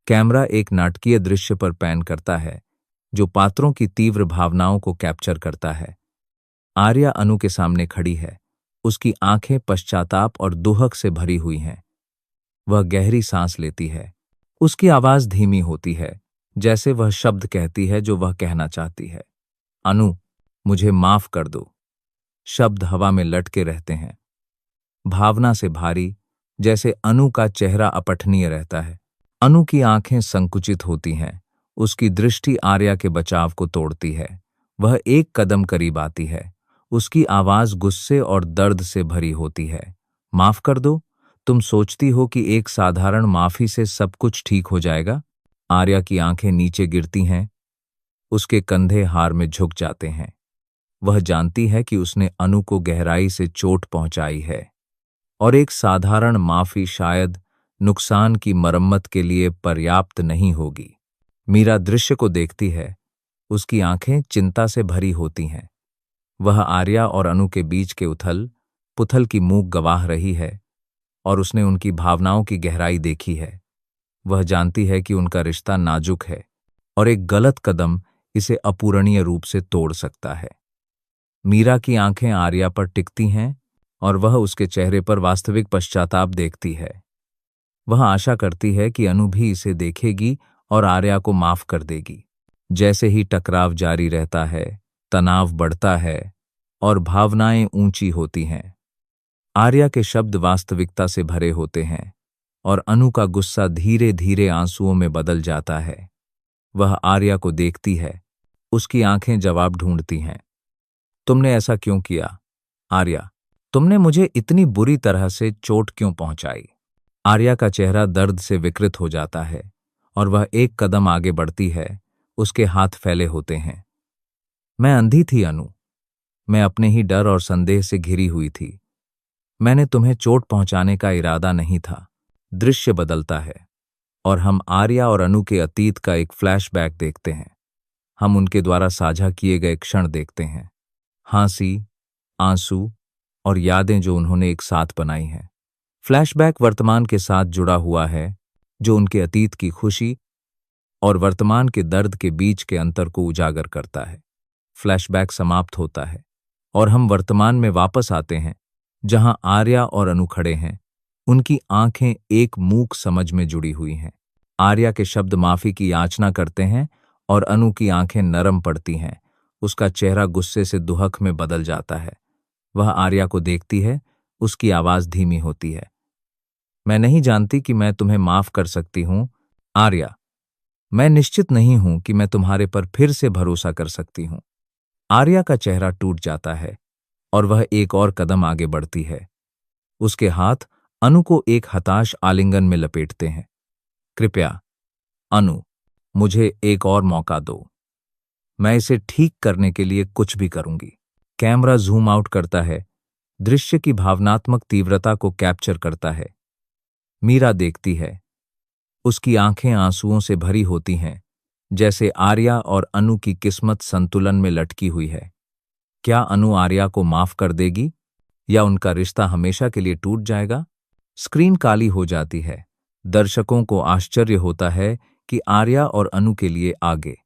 Camera एक नाटकीय दृश्य पर पैन करता है जो पात्रों की तीव्र भावनाओं को कैप्चर करता है। आर्या अनु के सामने खड़ी है। उसकी आंखें पश्चाताप और दुहक से भरी हुई हैं। वह गहरी सांस लेती है। उसकी आवाज धीमी होती है, जैसे वह शब्द कहती है जो वह कहना चाहती है। अनु, मुझे माफ कर दो। शब्द हवा में लटके रहते हैं, भावना से भारी, जैसे अनु का चेहरा अपठनीय रहता है। अनु की आंखें संकुचित होती हैं। उसकी दृष्टि आर्या के बचाव को तोड़ती है। वह एक कदम करीब आती है। उसकी आवाज गुस्से और दर्द से भरी होती है। माफ कर दो? तुम सोचती हो कि एक साधारण माफी से सब कुछ ठीक हो जाएगा? आर्या की आंखें नीचे गिरती हैं। उसके कंधे हार में झुक जाते हैं। वह जानती है कि उसने अनु को गहराई से चोट पहुंचाई है और एक साधारण माफी शायद नुकसान की मरम्मत के लिए पर्याप्त नहीं होगी। मीरा दृश्य को देखती है। उसकी आंखें चिंता से भरी होती हैं। वह आर्या और अनु के बीच के उथल पुथल की मूक गवाह रही है और उसने उनकी भावनाओं की गहराई देखी है। वह जानती है कि उनका रिश्ता नाजुक है और एक गलत कदम इसे अपूरणीय रूप से तोड़ सकता है। मीरा की आंखें आर्या पर टिकती हैं और वह उसके चेहरे पर वास्तविक पश्चाताप देखती है। वह आशा करती है कि अनु भी इसे देखेगी और आर्या को माफ कर देगी। जैसे ही टकराव जारी रहता है, तनाव बढ़ता है और भावनाएं ऊंची होती हैं। आर्या के शब्द वास्तविकता से भरे होते हैं और अनु का गुस्सा धीरे धीरे आंसुओं में बदल जाता है। वह आर्या को देखती है। उसकी आंखें जवाब ढूंढती हैं। तुमने ऐसा क्यों किया? आर्या, तुमने मुझे इतनी बुरी तरह से चोट क्यों पहुंचाई? आर्या का चेहरा दर्द से विकृत हो जाता है और वह एक कदम आगे बढ़ती है। उसके हाथ फैले होते हैं। मैं अंधी थी अनु। मैं अपने ही डर और संदेह से घिरी हुई थी। मैंने तुम्हें चोट पहुंचाने का इरादा नहीं था। दृश्य बदलता है और हम आर्या और अनु के अतीत का एक फ्लैशबैक देखते हैं। हम उनके द्वारा साझा किए गए क्षण देखते हैं, हांसी, आंसू और यादें जो उन्होंने एक साथ बनाई हैं। फ्लैशबैक वर्तमान के साथ जुड़ा हुआ है, जो उनके अतीत की खुशी और वर्तमान के दर्द के बीच के अंतर को उजागर करता है। फ्लैशबैक समाप्त होता है और हम वर्तमान में वापस आते हैं, जहां आर्या और अनु खड़े हैं। उनकी आंखें एक मूक समझ में जुड़ी हुई हैं। आर्या के शब्द माफी की याचना करते हैं और अनु की आंखें नरम पड़ती हैं। उसका चेहरा गुस्से से दुहक में बदल जाता है। वह आर्या को देखती है। उसकी आवाज धीमी होती है। मैं नहीं जानती कि मैं तुम्हें माफ कर सकती हूं, आर्या। मैं निश्चित नहीं हूं कि मैं तुम्हारे पर फिर से भरोसा कर सकती हूं। आर्या का चेहरा टूट जाता है और वह एक और कदम आगे बढ़ती है। उसके हाथ अनु को एक हताश आलिंगन में लपेटते हैं। कृपया अनु, मुझे एक और मौका दो। मैं इसे ठीक करने के लिए कुछ भी करूंगी। कैमरा जूम आउट करता है, दृश्य की भावनात्मक तीव्रता को कैप्चर करता है। मीरा देखती है। उसकी आंखें आंसुओं से भरी होती हैं, जैसे आर्या और अनु की किस्मत संतुलन में लटकी हुई है। क्या अनु आर्या को माफ कर देगी या उनका रिश्ता हमेशा के लिए टूट जाएगा? स्क्रीन काली हो जाती है। दर्शकों को आश्चर्य होता है कि आर्या और अनु के लिए आगे